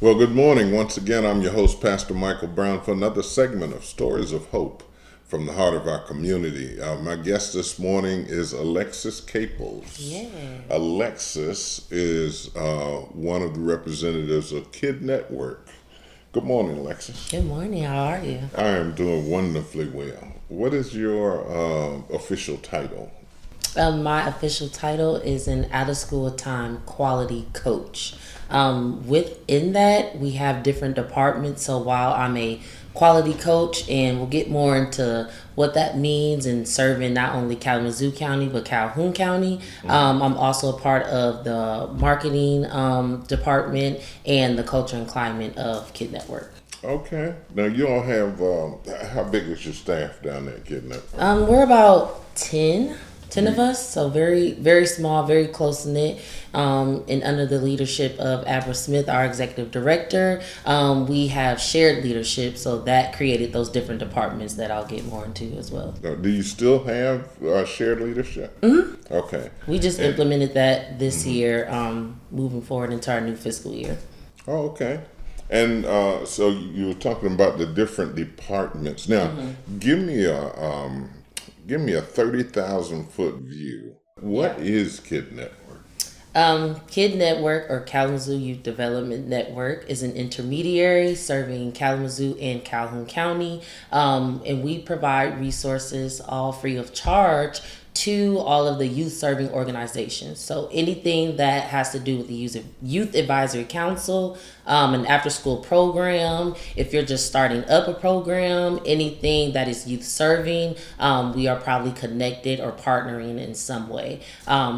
Well, good morning. Once again, I'm your host, Pastor Michael Brown, for another segment of Stories of Hope from the heart of our community. My guest this morning is Alexis Caples. Yeah. Alexis is one of the representatives of KYD Network. Good morning, Alexis. Good morning. How are you? I am doing wonderfully well. What is your official title? My official title is an out-of-school time quality coach. Within that, we have different departments. So while I'm a quality coach, and we'll get more into what that means in serving not only Kalamazoo County, but Calhoun County, I'm also a part of the marketing department and the culture and climate of KYD Network. Okay. Now, you all have, how big is your staff down there at KYD Network? We're about 10 of us, so very, very small, very close knit, and under the leadership of Abra Smith, our executive director. We have shared leadership, so that created those different departments that I'll get more into as well. Do you still have shared leadership? Mm-hmm. Okay. We just implemented that this year, moving forward into our new fiscal year. Oh, okay. And so you were talking about the different departments. Now, give me a 30,000 foot view. What is KYD Network? KYD Network, or Kalamazoo Youth Development Network, is an intermediary serving Kalamazoo and Calhoun County, and we provide resources all free of charge to all of the youth serving organizations. So anything that has to do with the Youth Advisory Council, an after school program, if you're just starting up a program, anything that is youth serving, we are probably connected or partnering in some way,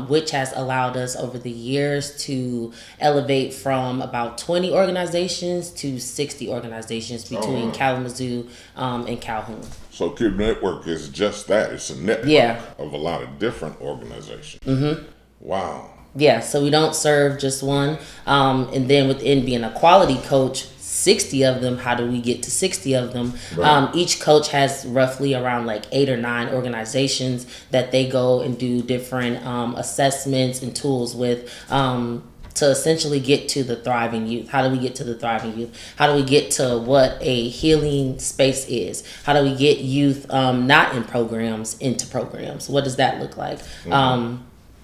which has allowed us over the years to elevate from about 20 organizations to 60 organizations between Kalamazoo and Calhoun. So KYD Network is just that. It's a network of a lot of different organizations. Mm-hmm. Wow. Yeah, so we don't serve just one. And then within being a quality coach, 60 of them, how do we get to 60 of them? Right. Each coach has roughly around like 8 or 9 organizations that they go and do different assessments and tools with, to essentially get to the thriving youth. How do we get to the thriving youth? How do we get to what a healing space is? How do we get youth not in programs into programs? What does that look like? Mm-hmm.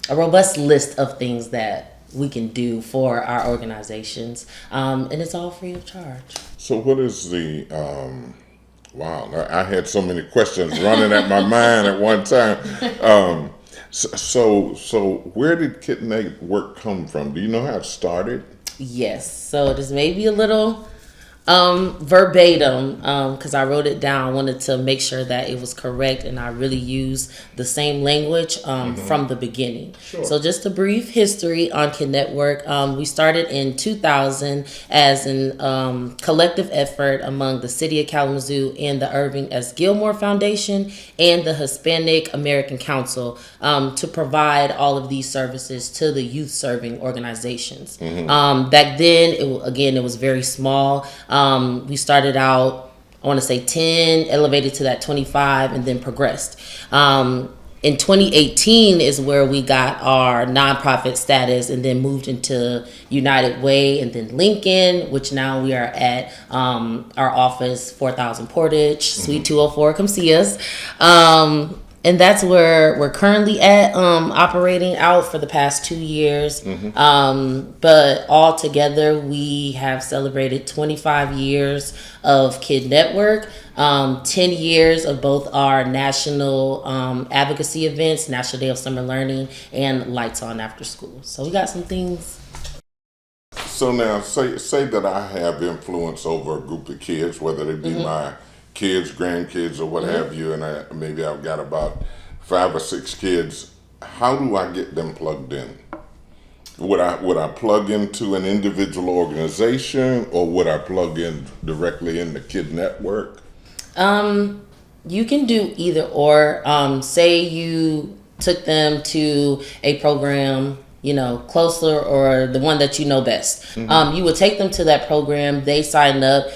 A robust list of things that we can do for our organizations, and it's all free of charge. So what is the wow, I had so many questions running at my mind at one time. So where did KYD Network come from? Do you know how it started? Yes. So this may be a little verbatim, because I wrote it down. I wanted to make sure that it was correct, and I really used the same language from the beginning. Sure. So just a brief history on KYD Network. We started in 2000 as an collective effort among the City of Kalamazoo and the Irving S. Gilmore Foundation and the Hispanic American Council to provide all of these services to the youth serving organizations. Mm-hmm. Back then, it was very small. We started out, I want to say 10, elevated to that 25, and then progressed. In 2018 is where we got our nonprofit status, and then moved into United Way, and then Lincoln, which now we are at our office, 4000 Portage, Suite 204. Come see us. And that's where we're currently at, operating out for the past 2 years. Mm-hmm. But all together, we have celebrated 25 years of KYD Network, 10 years of both our national advocacy events, National Day of Summer Learning, and Lights On After School. So we got some things. So now, say that I have influence over a group of kids, whether they be my kids, grandkids, or what have you, and I've got about 5 or 6 kids. How do I get them plugged in? Would I plug into an individual organization, or would I plug in directly in the KYD Network? You can do either or. Say you took them to a program, closer, or the one that you know best. Mm-hmm. You would take them to that program. They sign up.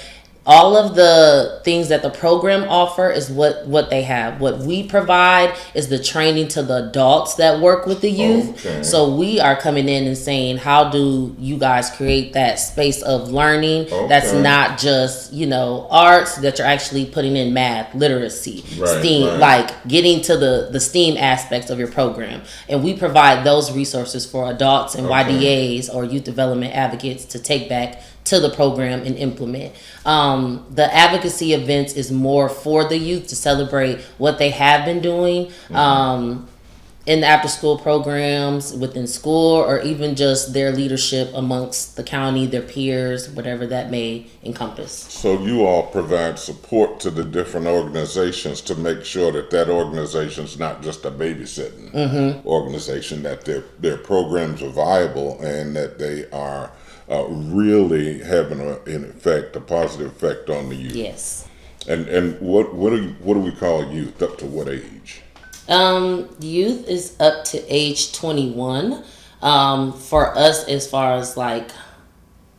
all of the things that the program offer is what they have. What we provide is the training to the adults that work with the youth. Okay. So we are coming in and saying, how do you guys create that space of learning that's not just, arts, that you're actually putting in math, literacy, STEAM, like getting to the STEAM aspects of your program. And we provide those resources for adults and YDAs or youth development advocates to take back to the program and implement. The advocacy events is more for the youth to celebrate what they have been doing in the after school programs, within school, or even just their leadership amongst the county, their peers, whatever that may encompass. So you all provide support to the different organizations to make sure that organization's not just a babysitting organization, that their programs are viable and that they are really having a positive effect on the youth. Yes. And what do we call youth? Up to what age? Youth is up to age 21. For us, as far as like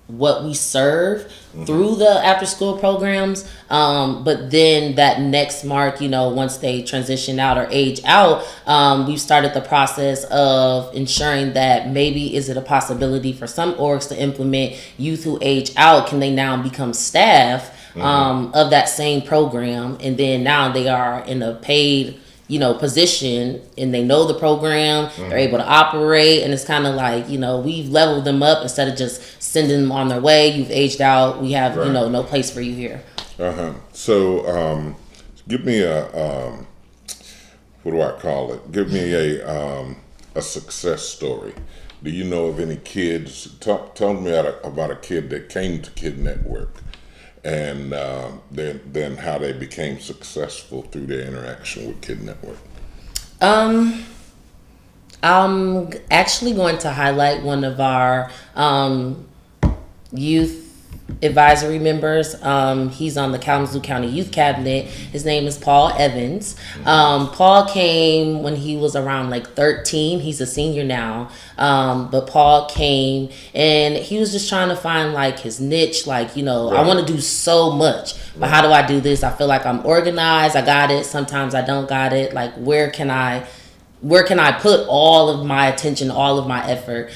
what we serve through the after school programs, but then that next mark, once they transition out or age out, we've started the process of ensuring that maybe is it a possibility for some orgs to implement youth who age out, can they now become staff of that same program, and then now they are in a paid position and they know the program, they're able to operate, and it's kind of like, we've leveled them up instead of just sending them on their way. You've aged out. We have, no place for you here. So, give me what do I call it? Give me a success story. Do you know of any kids? Tell me about a kid that came to KYD Network and then how they became successful through their interaction with KYD Network. I'm actually going to highlight one of our youth advisory members. He's on the Kalamazoo County Youth Cabinet. His name is Paul Evans. Paul came when he was around like 13. He's a senior now. But Paul came and he was just trying to find like his niche. Like, I want to do so much, but how do I do this? I feel like I'm organized. I got it. Sometimes I don't got it. Like, where can I put all of my attention, all of my effort?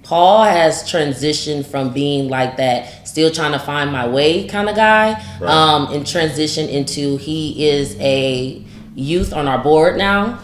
Paul has transitioned from being like that, still trying to find my way kind of guy, and transitioned into he is a youth on our board now.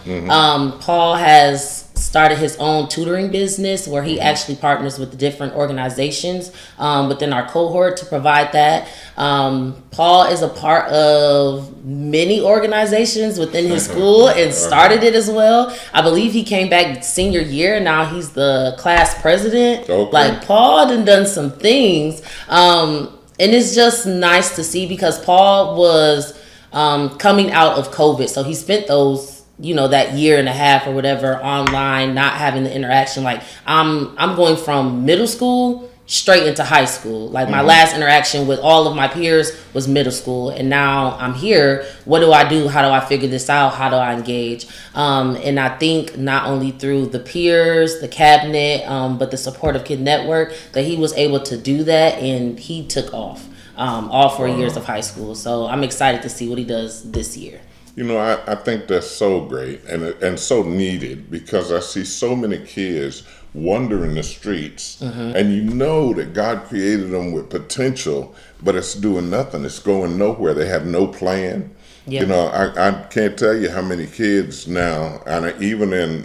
Paul has started his own tutoring business where he actually partners with the different organizations within our cohort to provide that. Paul is a part of many organizations within his school and started it as well. I believe he came back senior year. Now he's the class president. Okay. Like, Paul done some things. And it's just nice to see because Paul was coming out of COVID. So he spent those, that year and a half or whatever online, not having the interaction. Like, I'm going from middle school straight into high school. Like, my last interaction with all of my peers was middle school, and now I'm here. What do I do? How do I figure this out? How do I engage? And I think not only through the peers, the cabinet, but the support of KYD Network, that he was able to do that, and he took off all 4 years of high school. So I'm excited to see what he does this year. I think that's so great and so needed, because I see so many kids wandering the streets, and that God created them with potential, but it's doing nothing. It's going nowhere. They have no plan. Yep. I can't tell you how many kids now, and even in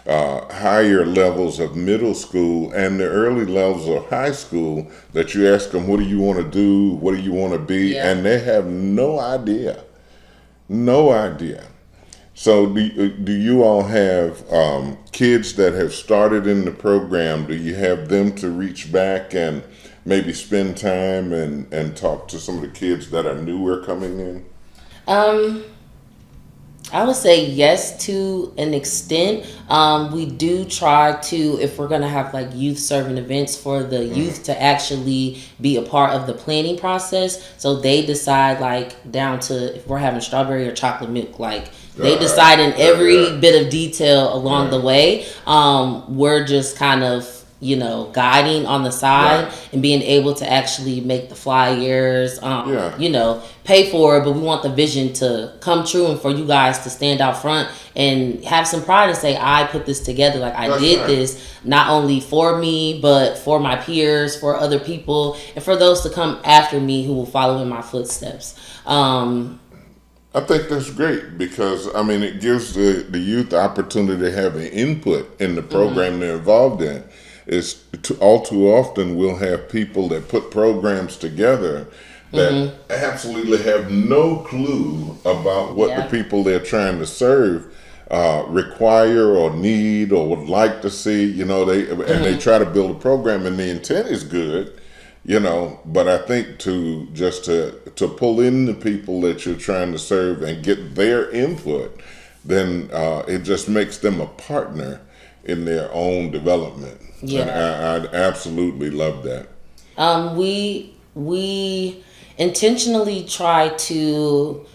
higher levels of middle school and the early levels of high school, that you ask them, what do you want to do? What do you want to be? Yeah. And they have no idea. No idea. So do you all have kids that have started in the program? Do you have them to reach back and maybe spend time and talk to some of the kids that are newer coming in? I would say yes to an extent. We do try to, if we're going to have like youth serving events, for the youth to actually be a part of the planning process. So they decide, like, down to if we're having strawberry or chocolate milk, like they decide in every bit of detail along the way. We're just kind of guiding on the side and being able to actually make the flyers, pay for it. But we want the vision to come true and for you guys to stand out front and have some pride and say, I put this together. Like I did this not only for me, but for my peers, for other people, and for those to come after me who will follow in my footsteps. I think that's great because, it gives the youth the opportunity to have an input in the program they're involved in. All too often we'll have people that put programs together that absolutely have no clue about what the people they're trying to serve require or need or would like to see. And they try to build a program, and the intent is good. But I think to pull in the people that you're trying to serve and get their input, then it just makes them a partner in their own development. Yeah, and I absolutely love that. We intentionally try to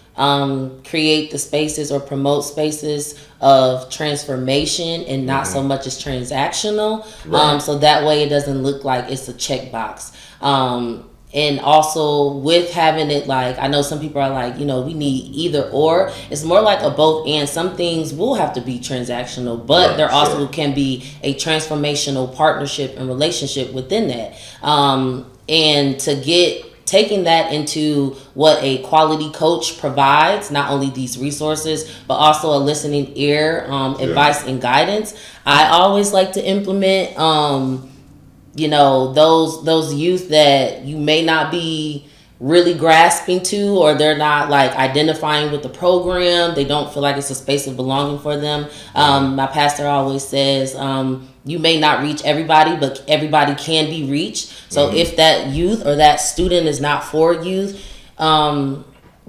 create the spaces or promote spaces of transformation and not so much as transactional. So that way it doesn't look like it's a checkbox. And also with having it, like, I know some people are like, we need either or. It's more like a both and. Some things will have to be transactional, but there also can be a transformational partnership and relationship within that. And taking that into what a quality coach provides, not only these resources, but also a listening ear, advice and guidance. I always like to implement, those youth that you may not be really grasping to, or they're not like identifying with the program. They don't feel like it's a space of belonging for them. My pastor always says, you may not reach everybody, but everybody can be reached. So if that youth or that student is not for youth,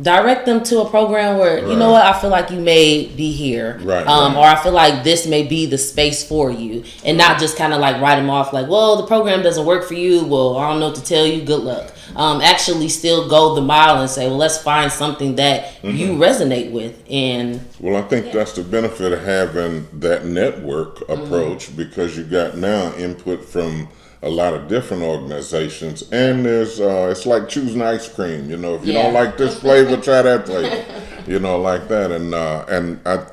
direct them to a program where, you know what, I feel like you may be here. Or I feel like this may be the space for you. And not just kind of like write them off like, well, the program doesn't work for you. Well, I don't know what to tell you. Good luck. Actually still go the mile and say, well, let's find something that you resonate with. And well, I think that's the benefit of having that network approach, because you got now input from a lot of different organizations, and there's it's like choosing ice cream. If you don't like this flavor, try that flavor. Like that. And I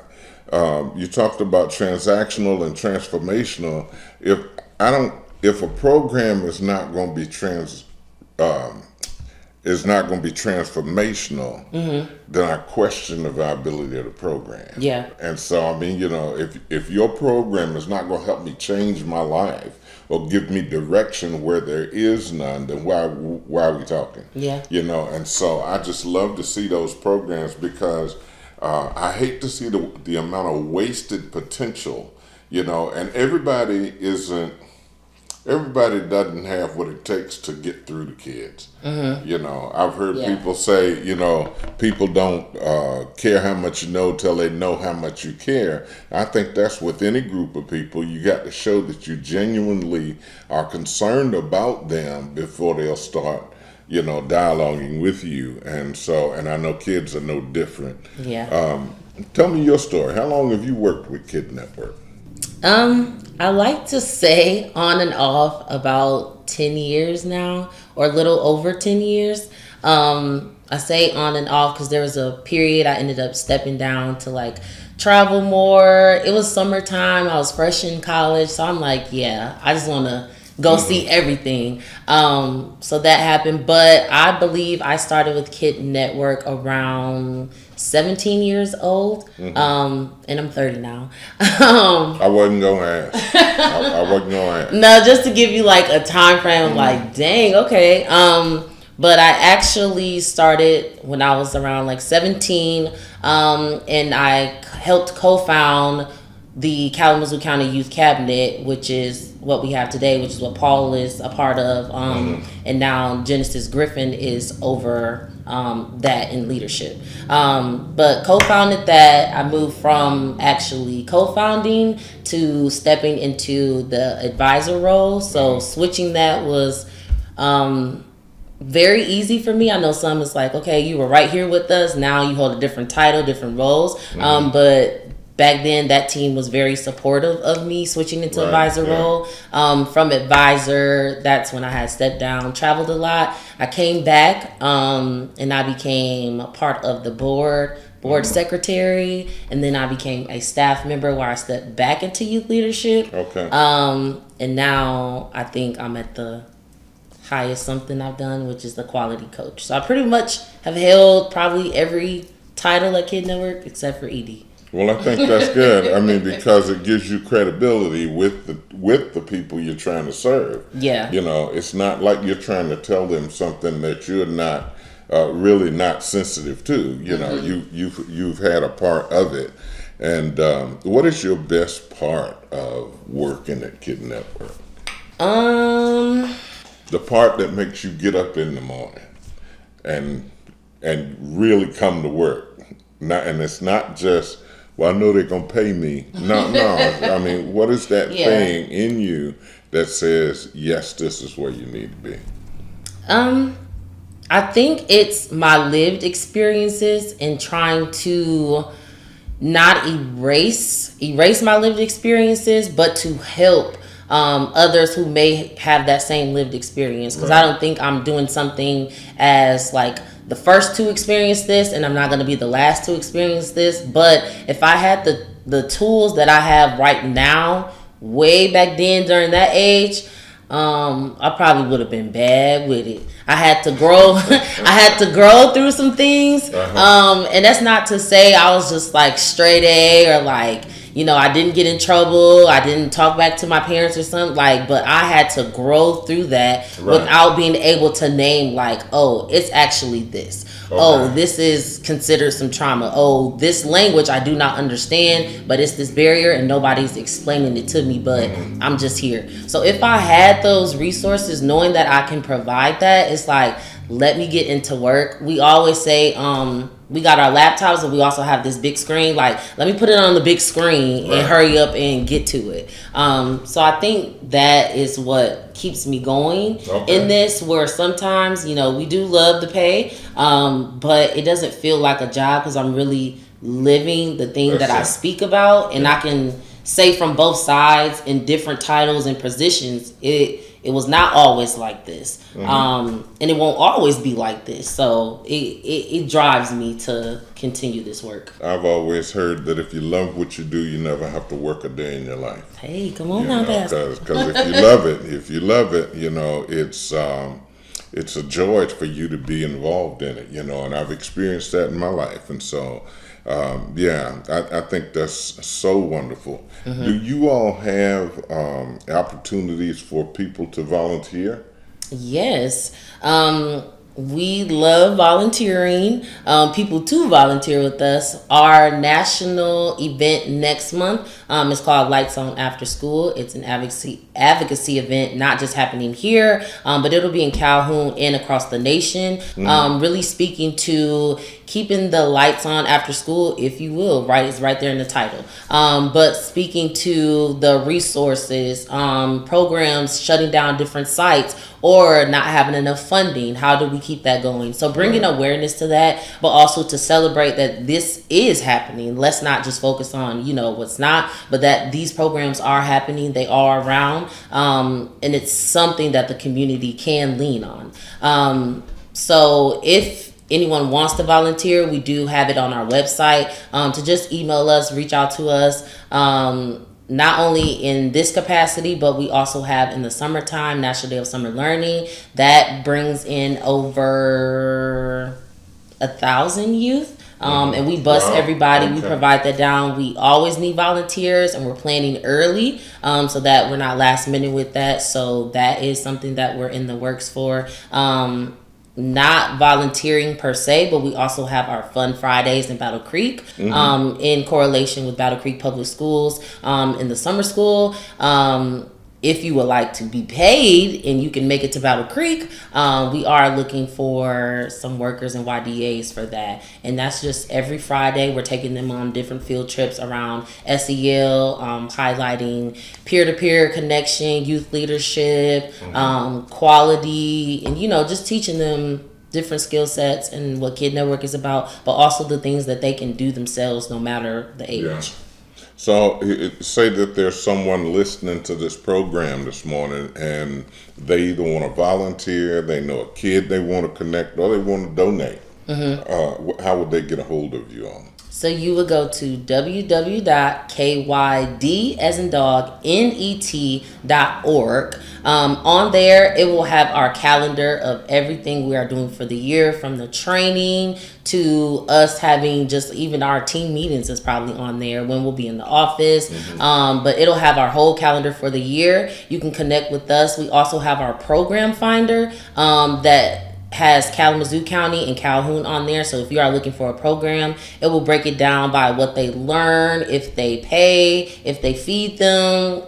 you talked about transactional and transformational. If a program is not going to be transformational, then I question the viability of the program. Yeah. And so, if your program is not going to help me change my life or give me direction where there is none, then why are we talking? Yeah. And so I just love to see those programs, because I hate to see the amount of wasted potential, and everybody doesn't have what it takes to get through the kids. I've heard people say, people don't care how much you know till they know how much you care. I think that's with any group of people. You got to show that you genuinely are concerned about them before they'll start, dialoguing with you. And I know kids are no different. Yeah. Tell me your story. How long have you worked with KYD Network? I like to say on and off about 10 years now, or a little over 10 years. I say on and off because there was a period I ended up stepping down to like travel more. It was summertime. I was fresh in college. So I'm like, I just want to go see everything. So that happened. But I believe I started with KYD Network around 17 years old. And I'm 30 now. I wasn't going to ask. I wasn't going to ask. No, just to give you like a time frame of like, dang, okay. But I actually started when I was around like 17. And I helped co-found the Kalamazoo County Youth Cabinet, which is what we have today, which is what Paul is a part of. And now Genesis Griffin is over that in leadership. But co-founded that. I moved from actually co-founding to stepping into the advisor role. So switching that was very easy for me. I know some is like, okay, you were right here with us. Now you hold a different title, different roles. But back then that team was very supportive of me switching into advisor role. From advisor, that's when I had stepped down, traveled a lot. I came back and I became a part of the board secretary, and then I became a staff member where I stepped back into youth leadership. Okay. And now I think I'm at the highest something I've done, which is the quality coach. So I pretty much have held probably every title at KYD Network except for ED. Well, I think that's good. I mean, because it gives you credibility with the people you're trying to serve. Yeah. You know, it's not like you're trying to tell them something that you're not really not sensitive to. You know, you've had a part of it. And what is your best part of working at KYD Network? The part that makes you get up in the morning and really come to work. And it's not just, well, I know they're gonna pay me. No. I mean, what is that thing in you that says, yes, this is where you need to be? I think it's my lived experiences and trying to not erase my lived experiences, but to help others who may have that same lived experience. Because I don't think I'm doing something as like the first to experience this, and I'm not going to be the last to experience this. But if I had the tools that I have right now, way back then during that age, I probably would have been bad with it. I had to grow. I had to grow through some things, and that's not to say I was just like straight A or like, you know, I didn't get in trouble. I didn't talk back to my parents or something, like, but I had to grow through that without being able to name like, oh, it's actually this. Okay. Oh, this is considered some trauma. Oh, this language I do not understand, but it's this barrier and nobody's explaining it to me, but I'm just here. So if I had those resources, knowing that I can provide that, it's like, let me get into work. We always say, we got our laptops, and we also have this big screen. Like, let me put it on the big screen and hurry up and get to it. So I think that is what keeps me going in this, where sometimes, you know, we do love the pay, but it doesn't feel like a job because I'm really living the thing that I speak about, and I can say from both sides in different titles and positions, it was not always like this, and it won't always be like this. So it drives me to continue this work. I've always heard that if you love what you do, you never have to work a day in your life. Hey, come on now, Pastor. Because if you love it, you know, it's a joy for you to be involved in it, you know, and I've experienced that in my life, and so. I think that's so wonderful. Do you all have opportunities for people to volunteer? Yes. We love volunteering, people to volunteer with us. Our national event next month is called Lights On After School. It's an advocacy event, not just happening here, but it'll be in Calhoun and across the nation. Really speaking to keeping the lights on after school, if you will, right? It's right there in the title. But speaking to the resources, programs shutting down different sites or not having enough funding. How do we keep that going? So bringing awareness to that, but also to celebrate that this is happening. Let's not just focus on, you know, what's not, but that these programs are happening. They are around, and it's something that the community can lean on. So if anyone wants to volunteer, we do have it on our website, to just email us, reach out to us, not only in this capacity, but we also have in the summertime, National Day of Summer Learning, that brings in over 1,000 youth. And we bus everybody. We provide that down. We always need volunteers, and we're planning early, so that we're not last minute with that. So that is something that we're in the works for. Not volunteering per se, but we also have our Fun Fridays in Battle Creek, in correlation with Battle Creek Public Schools, in the summer school. If you would like to be paid and you can make it to Battle Creek, we are looking for some workers and YDAs for that. And that's just every Friday. We're taking them on different field trips around SEL, highlighting peer-to-peer connection, youth leadership, quality, and, you know, just teaching them different skill sets and what KYD Network is about, but also the things that they can do themselves no matter the age. So say that there's someone listening to this program this morning and they either want to volunteer, they know a kid they want to connect, or they want to donate. How would they get a hold of you on? So you would go to www.kyd as in dog net.org. On there, it will have our calendar of everything we are doing for the year, from the training to us having just even our team meetings is probably on there, when we'll be in the office. But it'll have our whole calendar for the year. You can connect with us. We also have our program finder that has Kalamazoo County and Calhoun on there. So if you are looking for a program, it will break it down by what they learn, if they pay, if they feed them,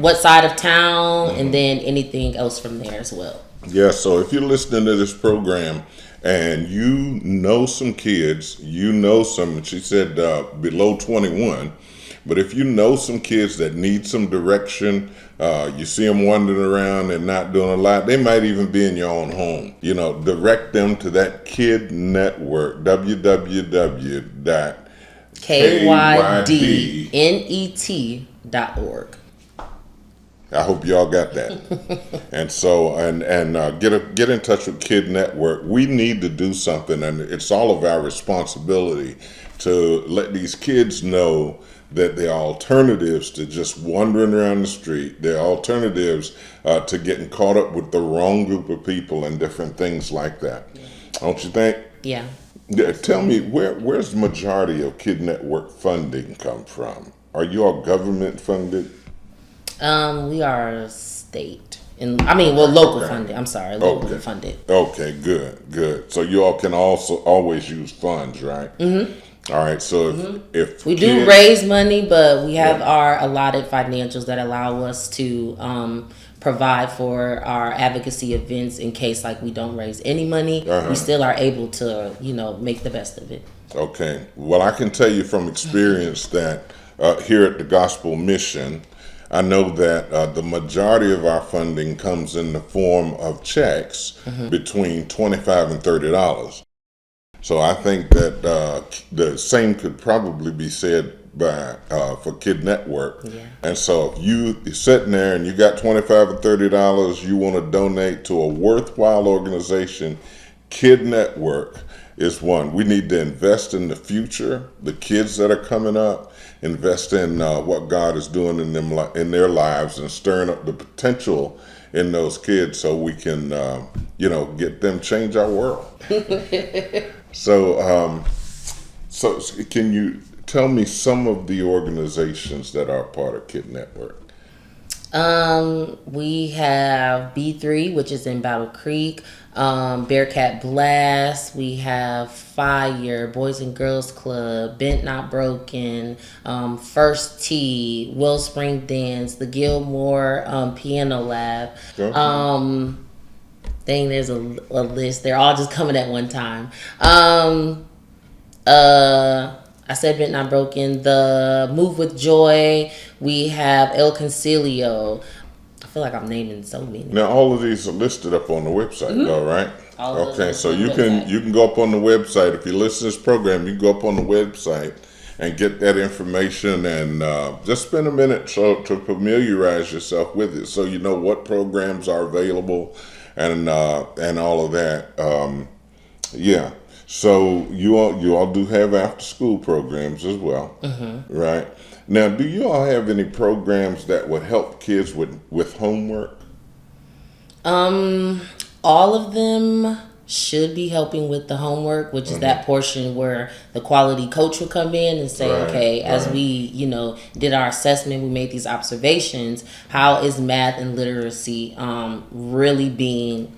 what side of town, and then anything else from there as well. Yeah, so if you're listening to this program and you know some kids, she said below 21, but if you know some kids that need some direction, you see them wandering around and not doing a lot, they might even be in your own home. Direct them to that kid network, www.kydnet.org. I hope y'all got that. And so, get in touch with Kid Network. We need to do something, and it's all of our responsibility to let these kids know that there are alternatives to just wandering around the street. There are alternatives to getting caught up with the wrong group of people and different things like that. Don't you think? Yeah. Tell me, where's the majority of Kid Network funding come from? Are you all government funded? We are state. Local funded. I'm sorry, local funded. Okay, good. So you all can also always use funds, right? Mm-hmm. All right, so if we do raise money, but we have our allotted financials that allow us to provide for our advocacy events in case we don't raise any money. We still are able to, make the best of it. Okay. Well, I can tell you from experience that here at the Gospel Mission, I know that the majority of our funding comes in the form of checks between $25 and $30. So I think that the same could probably be said for Kid Network. Yeah. And so if you're sitting there and you got $25 or $30, you want to donate to a worthwhile organization, Kid Network is one. We need to invest in the future, the kids that are coming up, invest in what God is doing in their lives and stirring up the potential in those kids so we can, get them change our world. So can you tell me some of the organizations that are part of Kid Network? We have B3, which is in Battle Creek, Bearcat Blast. We have Fire, Boys and Girls Club, Bent Not Broken, First Tee, Wellspring Dance, the Gilmore Piano Lab. Okay. There's a list. They're all just coming at one time. I said Bent Not Broken, the Move with Joy. We have El Concilio. I feel like I'm naming so many. Now all of these are listed up on the website, though, right? Okay, so you can go up on the website. If you listen to this program, you can go up on the website and get that information and just spend a minute to familiarize yourself with it, so you know what programs are available and all of that. So you all do have after school programs as well, right? Now, do you all have any programs that would help kids with homework? All of them should be helping with the homework, which is that portion where the quality coach will come in and say, as we, did our assessment, we made these observations. How is math and literacy really being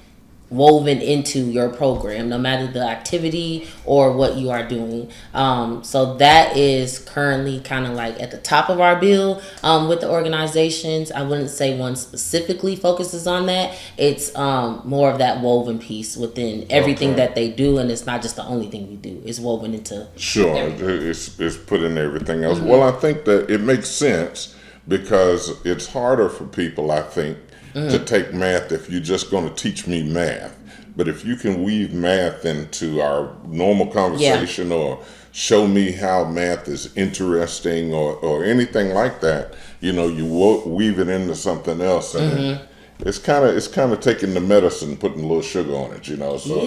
woven into your program, no matter the activity or what you are doing? So that is currently kind of at the top of our bill with the organizations. I wouldn't say one specifically focuses on that. It's more of that woven piece within everything that they do, and it's not just the only thing we do. It's woven into it's put in everything else. Well, I think that it makes sense because it's harder for people, I think, to take math if you're just going to teach me math. But if you can weave math into our normal conversation or show me how math is interesting or anything like that, you weave it into something else, and it's kind of taking the medicine, putting a little sugar on it, So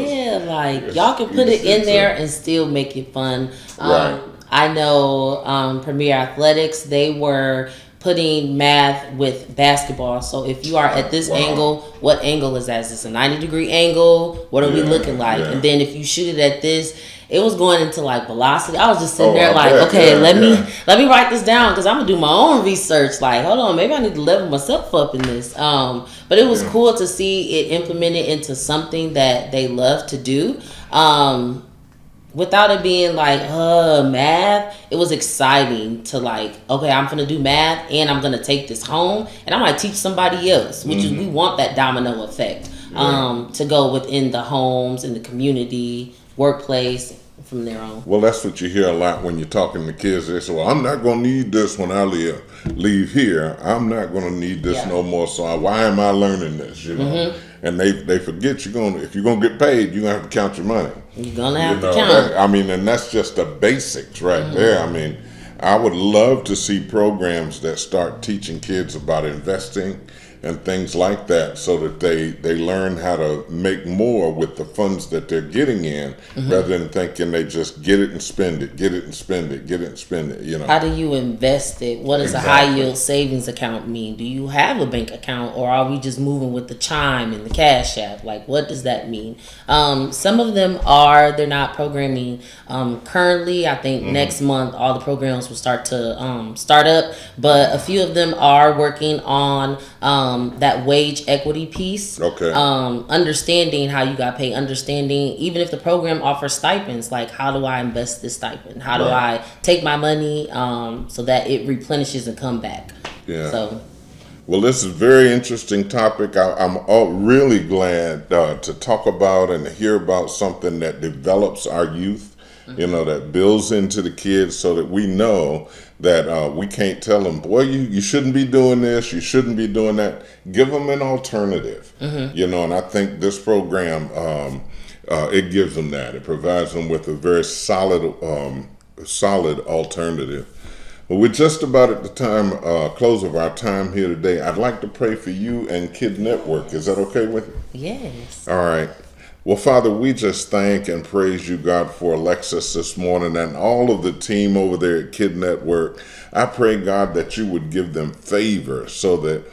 y'all can put it in there and still make it fun. Right. I know Premier Athletics, they were putting math with basketball. So if you are at this angle, what angle is that? Is this a 90-degree angle? What are we looking like? And then if you shoot it at this, it was going into like velocity. I was just sitting there let me write this down because I'm gonna do my own research. Like, hold on, maybe I need to level myself up in this. But it was cool to see it implemented into something that they love to do. Without it being like, math, it was exciting to like, okay, I'm gonna do math and I'm gonna take this home and I might teach somebody else, which is, we want that domino effect to go within the homes, in the community, workplace, from there on. Well, that's what you hear a lot when you're talking to kids. They say, well, I'm not gonna need this when I leave here. I'm not gonna need this no more, so why am I learning this, And they forget if you're gonna get paid, you're gonna have to count your money. You're gonna have to count. And that's just the basics right there. I would love to see programs that start teaching kids about investing and things like that, so that they learn how to make more with the funds that they're getting in, rather than thinking they just get it and spend it, get it and spend it, get it and spend it. How do you invest it? What does a high yield savings account mean? Do you have a bank account, or are we just moving with the Chime and the Cash App? Like, what does that mean? Some of them they're not programming currently. I think next month all the programs will start to start up, but a few of them are working on that wage equity piece. Okay. Understanding how you got paid, understanding even if the program offers stipends, like how do I invest this stipend? How do I take my money so that it replenishes and come back? Yeah. So. Well, this is a very interesting topic. I'm really glad to talk about and hear about something that develops our youth, that builds into the kids, so that we know that we can't tell them, boy, you shouldn't be doing this, you shouldn't be doing that. Give them an alternative, and I think this program, it gives them that. It provides them with a very solid alternative. Well, we're just about at the close of our time here today. I'd like to pray for you and KYD Network. Is that okay with you? Yes. All right. Well, Father, we just thank and praise you, God, for Alexis this morning and all of the team over there at KYD Network. I pray, God, that you would give them favor, so that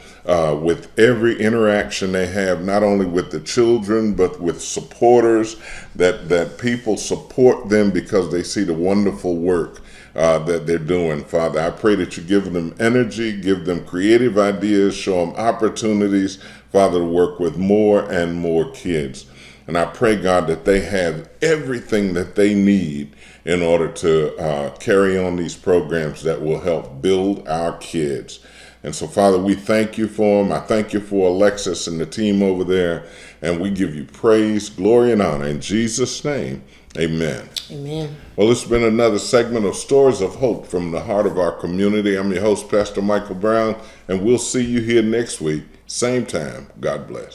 with every interaction they have, not only with the children, but with supporters, that people support them because they see the wonderful work that they're doing. Father, I pray that you give them energy, give them creative ideas, show them opportunities, Father, to work with more and more kids. And I pray, God, that they have everything that they need in order to carry on these programs that will help build our kids. And so, Father, we thank you for them. I thank you for Alexis and the team over there. And we give you praise, glory, and honor. In Jesus' name, amen. Amen. Well, it's been another segment of Stories of Hope from the heart of our community. I'm your host, Pastor Michael Brown, and we'll see you here next week, same time. God bless.